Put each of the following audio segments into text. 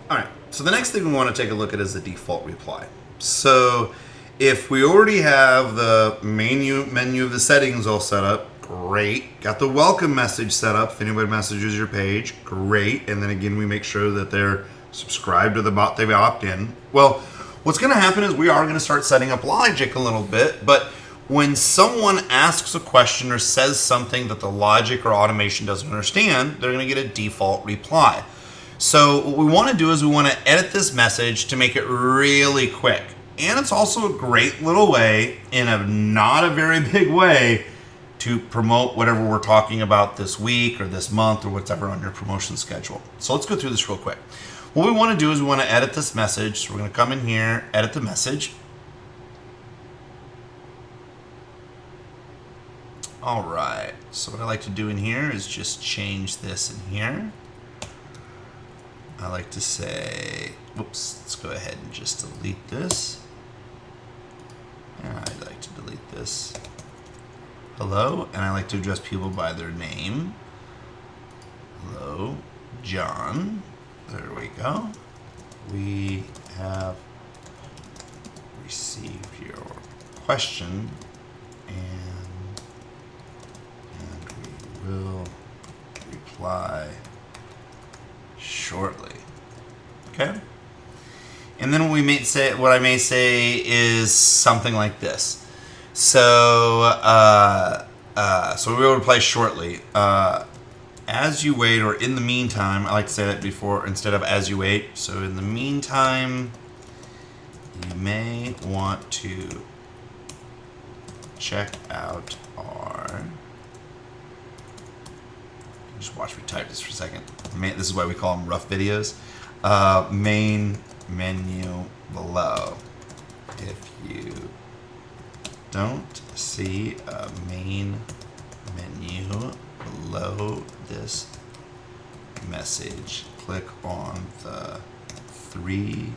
All right, so the next thing we want to take a look at is the default reply. So if we already have the menu of the settings all set up, great. Got the welcome message set up if anybody messages your page, great. And then again, we make sure that they're subscribed to the bot, they've opt in. Well, what's going to happen is we are going to start setting up logic a little bit, but when someone asks a question or says something that the logic or automation doesn't understand, they're going to get a default reply. So what we want to do is we want to edit this message to make it really quick. And it's also a great little way, in a not a very big way, to promote whatever we're talking about this week or this month or whatever on your promotion schedule. So let's go through this real quick. What we want to do is we want to edit this message. So we're going to come in here, edit the message. All right. So what I like to do in here is just change this in here. I like to say, whoops, let's go ahead and just delete this. And I'd like to delete this. Hello, and I like to address people by their name. Hello, John. There we go. We have received your question, and we will reply shortly. Okay. And then what I may say is something like this. So we will reply shortly. As you wait, or in the meantime, I like to say that before instead of as you wait. So in the meantime, you may want to check out our. Just watch me type this for a second. This is why we call them rough videos. Main menu below. If you don't see a main menu below this message, click on the 3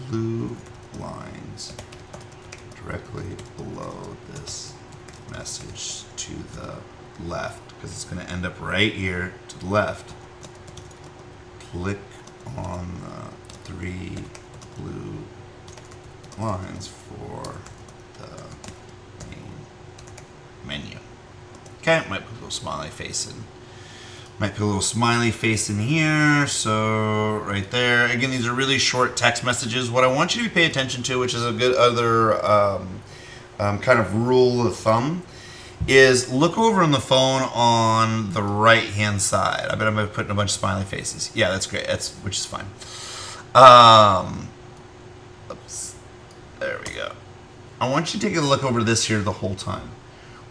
blue lines directly below this message to the left, because it's going to end up right here to the left. Click on the 3 blue lines for the main menu. Okay, might put a little smiley face in. Might put a little smiley face in here. So right there. Again, these are really short text messages. What I want you to pay attention to, which is a good other kind of rule of thumb, is look over on the phone on the right hand side. I bet I'm putting a bunch of smiley faces. Yeah, that's great. Which is fine. Oops. There we go. I want you to take a look over this here the whole time.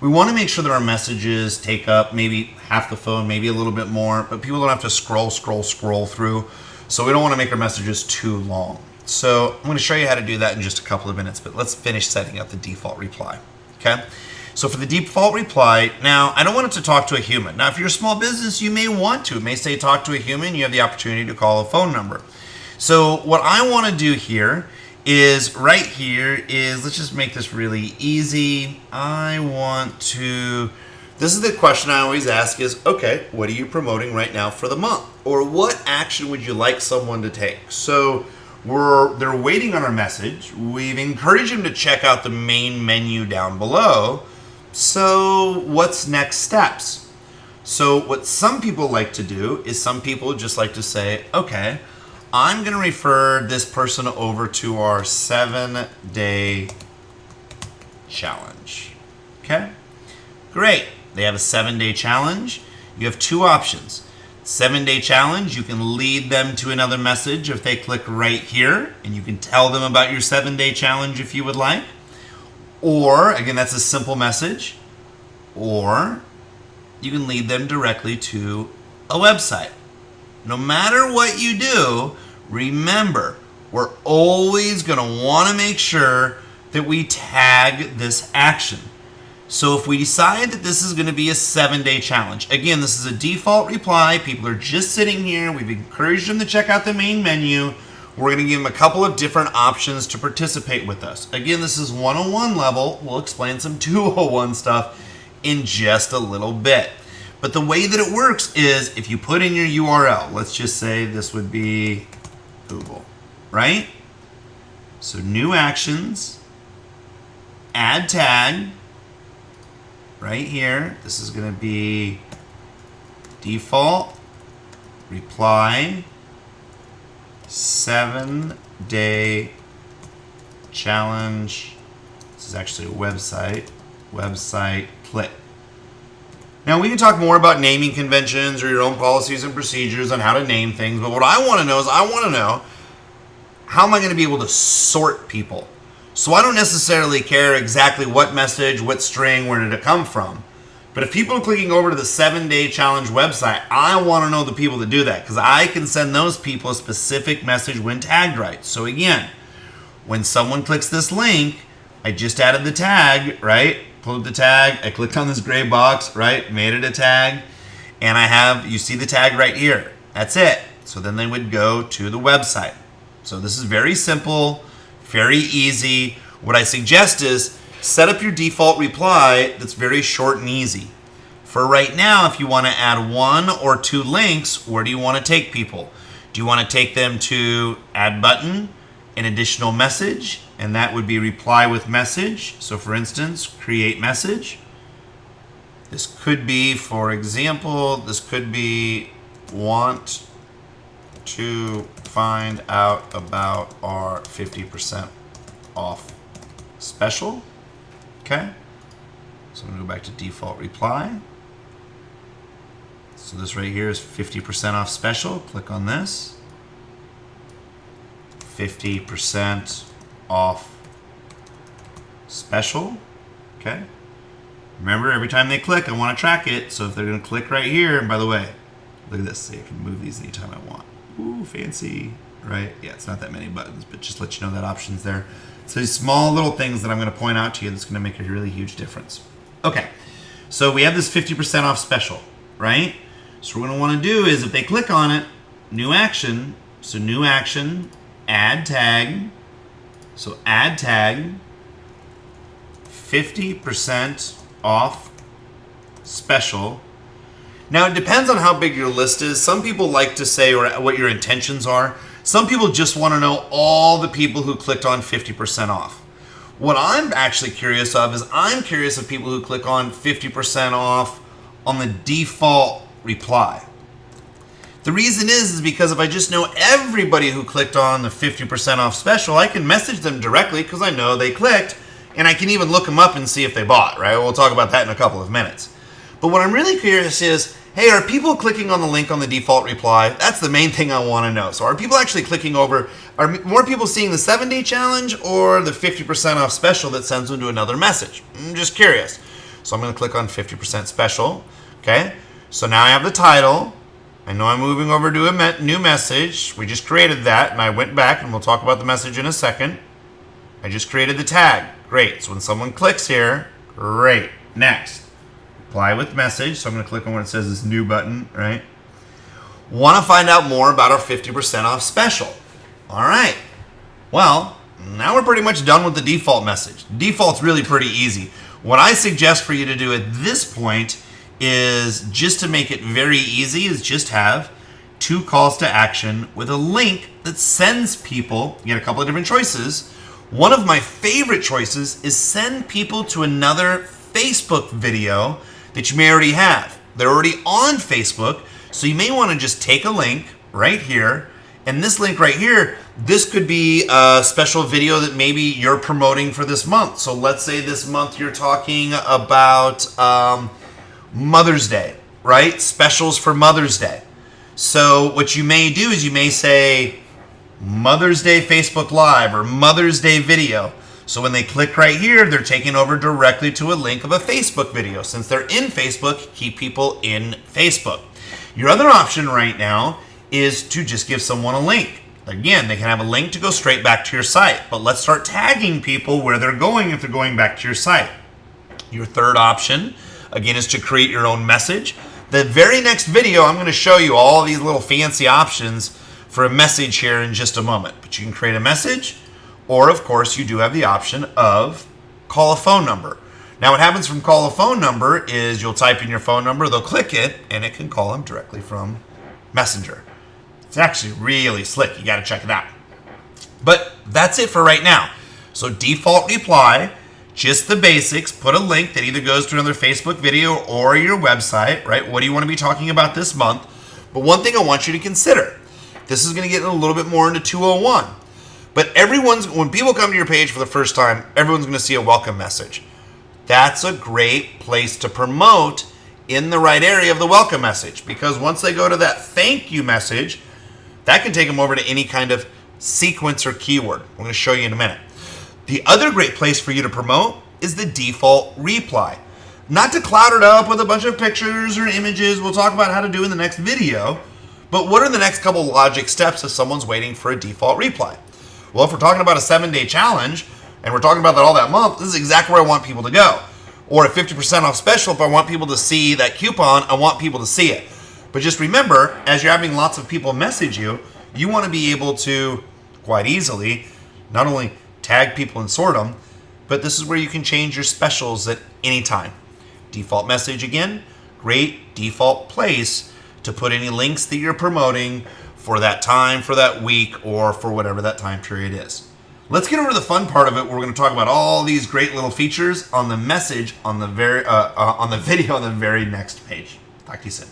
We want to make sure that our messages take up maybe half the phone, maybe a little bit more, but people don't have to scroll through. So we don't want to make our messages too long. So I'm going to show you how to do that in just a couple of minutes, but let's finish setting up the default reply. Okay? So for the default reply, now I don't want it to talk to a human. Now if you're a small business, you may want to. It may say talk to a human. You have the opportunity to call a phone number. So what I want to do here is right here is, let's just make this really easy. This is the question I always ask is, okay, what are you promoting right now for the month? Or what action would you like someone to take? So they're waiting on our message. We've encouraged them to check out the main menu down below. So what's next steps? So what some people like to do is some people just like to say, okay, I'm going to refer this person over to our 7-day challenge. Okay? Great. They have a 7-day challenge. You have two options. 7-day challenge, you can lead them to another message if they click right here, and you can tell them about your 7-day challenge if you would like. Or, again, that's a simple message. Or you can lead them directly to a website. No matter what you do, remember, we're always going to want to make sure that we tag this action. So if we decide that this is going to be a 7-day challenge, again, this is a default reply. People are just sitting here. We've encouraged them to check out the main menu. We're going to give them a couple of different options to participate with us. Again, this is 101 level. We'll explain some 201 stuff in just a little bit. But the way that it works is if you put in your URL, let's just say this would be Google, right? So new actions, add tag, right here. This is going to be default reply 7-day challenge. This is actually a website click. Now we can talk more about naming conventions or your own policies and procedures on how to name things, but what I want to know is I want to know how am I going to be able to sort people? So I don't necessarily care exactly what message, what string, where did it come from. But if people are clicking over to the 7-day challenge website, I want to know the people that do that because I can send those people a specific message when tagged right. So again, when someone clicks this link, I just added the tag, right? Pulled the tag, I clicked on this gray box, right? Made it a tag, and I have, you see the tag right here. That's it. So then they would go to the website. So this is very simple, very easy. What I suggest is set up your default reply that's very short and easy. For right now, if you want to add 1 or 2 links, where do you want to take people? Do you want to take them to add button, an additional message, and that would be reply with message. So for instance, create message. This could be, for example, this could be want to find out about our 50% off special. Okay. So I'm going to go back to default reply. So this right here is 50% off special. Click on this. 50% off special. Okay. Remember, every time they click, I want to track it. So if they're going to click right here, and by the way, look at this. See, I can move these anytime I want. Ooh, fancy, right? Yeah, it's not that many buttons, but just let you know that option's there. So these small little things that I'm going to point out to you that's going to make a really huge difference. Okay, so we have this 50% off special, right? So what I want to do is if they click on it, new action, so new action, add tag, so add tag, 50% off special. Now it depends on how big your list is. Some people like to say or what your intentions are. Some people just want to know all the people who clicked on 50% off. What I'm actually curious of is I'm curious of people who click on 50% off on the default reply. The reason is because if I just know everybody who clicked on the 50% off special, I can message them directly because I know they clicked, and I can even look them up and see if they bought, right? We'll talk about that in a couple of minutes. But what I'm really curious is, hey, are people clicking on the link on the default reply? That's the main thing I want to know. So are people actually clicking over? Are more people seeing the 7-day challenge or the 50% off special that sends them to another message? I'm just curious. So I'm going to click on 50% special. Okay. So now I have the title. I know I'm moving over to a new message. We just created that, and I went back, and we'll talk about the message in a second. I just created the tag. Great. So when someone clicks here, great. Next. Reply with message. So I'm going to click on where it says this new button, right? Want to find out more about our 50% off special. All right. Well, now we're pretty much done with the default message. Default's really pretty easy. What I suggest for you to do at this point is just to make it very easy is just have 2 calls to action with a link that sends people, you get a couple of different choices. One of my favorite choices is send people to another Facebook video that you may already have. They're already on Facebook, so you may want to just take a link right here, and this link right here, this could be a special video that maybe you're promoting for this month. So let's say this month you're talking about Mother's Day, right? Specials for Mother's Day. So what you may do is you may say Mother's Day Facebook Live or Mother's Day video. So when they click right here, they're taken over directly to a link of a Facebook video. Since they're in Facebook, keep people in Facebook. Your other option right now is to just give someone a link. Again, they can have a link to go straight back to your site, but let's start tagging people where they're going if they're going back to your site. Your third option, again, is to create your own message. The very next video, I'm going to show you all these little fancy options for a message here in just a moment. But you can create a message, or of course, you do have the option of call a phone number. Now, what happens from call a phone number is you'll type in your phone number, they'll click it, and it can call them directly from Messenger. It's actually really slick. You got to check it out. But that's it for right now. So default reply, just the basics. Put a link that either goes to another Facebook video or your website, right? What do you want to be talking about this month? But one thing I want you to consider, this is going to get a little bit more into 201. But when people come to your page for the first time, everyone's going to see a welcome message. That's a great place to promote in the right area of the welcome message, because once they go to that thank you message, that can take them over to any kind of sequence or keyword. I'm going to show you in a minute. The other great place for you to promote is the default reply. Not to cloud it up with a bunch of pictures or images, we'll talk about how to do in the next video, but what are the next couple logic steps if someone's waiting for a default reply? Well, if we're talking about a 7-day challenge, and we're talking about that all that month, this is exactly where I want people to go. Or a 50% off special, if I want people to see that coupon, I want people to see it. But just remember, as you're having lots of people message you, you want to be able to, quite easily, not only tag people and sort them, but this is where you can change your specials at any time. Default message again, great default place to put any links that you're promoting for that time, for that week, or for whatever that time period is. Let's get over to the fun part of it. We're going to talk about all these great little features on the message on the video on the very next page. Talk to you soon.